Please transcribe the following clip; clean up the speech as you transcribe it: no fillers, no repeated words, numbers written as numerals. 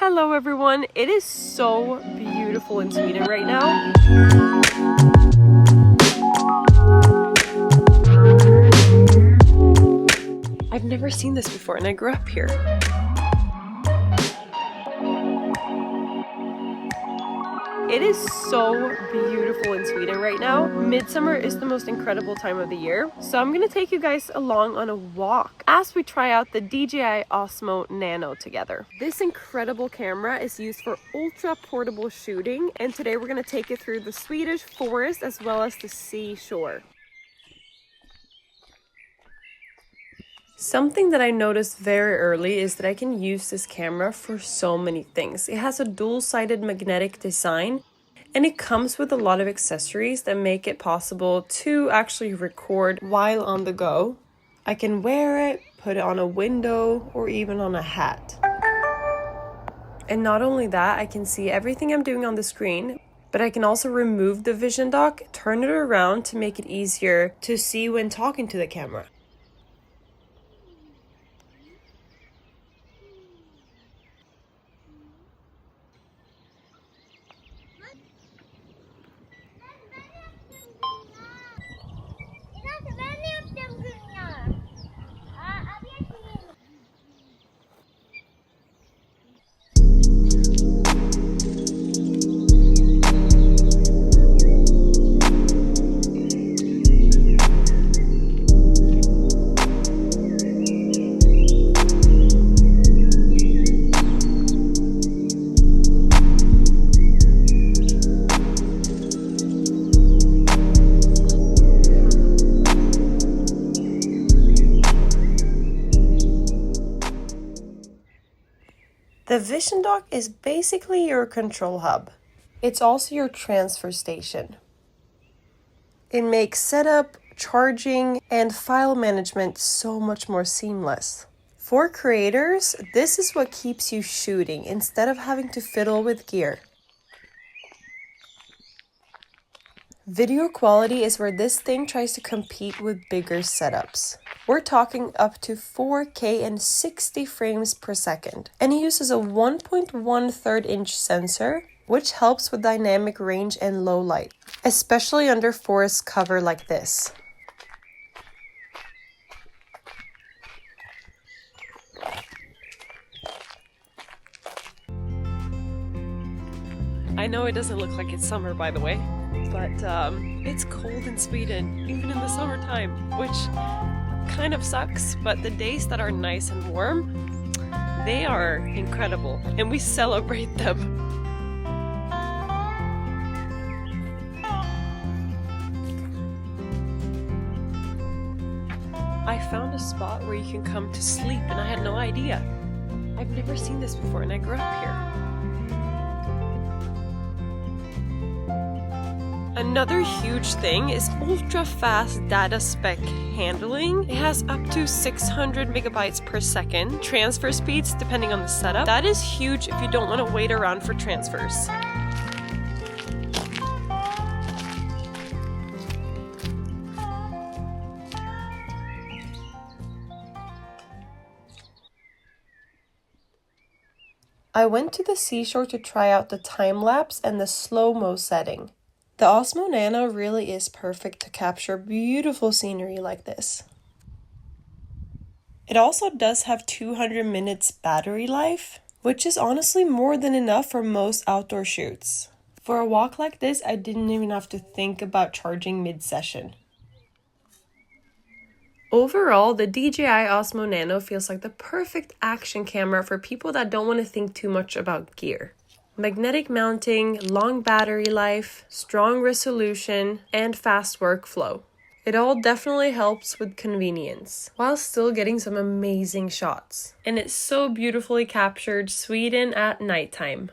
Hello everyone, it is so beautiful in Sweden right now. I've never seen this before and I grew up here. It is so beautiful in Sweden right now. Midsummer is the most incredible time of the year. So I'm gonna take you guys along on a walk as we try out the DJI OSMO NANO together. This incredible camera is used for ultra portable shooting, and today we're gonna take it through the Swedish forest as well as the seashore. Something that I noticed very early is that I can use this camera for so many things. It has a dual-sided magnetic design and it comes with a lot of accessories that make it possible to actually record while on the go. I can wear it, put it on a window, or even on a hat. And not only that, I can see everything I'm doing on the screen, but I can also remove the vision dock, turn it around to make it easier to see when talking to the camera. The vision dock is basically your control hub. It's also your transfer station. It makes setup, charging, and file management so much more seamless. For creators, this is what keeps you shooting instead of having to fiddle with gear. Video quality is where this thing tries to compete with bigger setups. We're talking up to 4K and 60 frames per second. And it uses a 1.13 inch sensor, which helps with dynamic range and low light, especially under forest cover like this. I know it doesn't look like it's summer, by the way, but it's cold in Sweden, even in the summertime, which kind of sucks, but the days that are nice and warm, they are incredible, and we celebrate them. I found a spot where you can come to sleep, and I had no idea. I've never seen this before, and I grew up here. Another huge thing is ultra fast data spec handling. It has up to 600 megabytes per second transfer speeds depending on the setup. That is huge if you don't want to wait around for transfers. I went to the seashore to try out the time lapse and the slow-mo setting. The OSMO NANO really is perfect to capture beautiful scenery like this. It also does have 200 minutes battery life, which is honestly more than enough for most outdoor shoots. For a walk like this, I didn't even have to think about charging mid-session. Overall, the DJI OSMO NANO feels like the perfect action camera for people that don't want to think too much about gear. Magnetic mounting, long battery life, strong resolution, and fast workflow. It all definitely helps with convenience, while still getting some amazing shots. And it so beautifully captured Sweden at nighttime.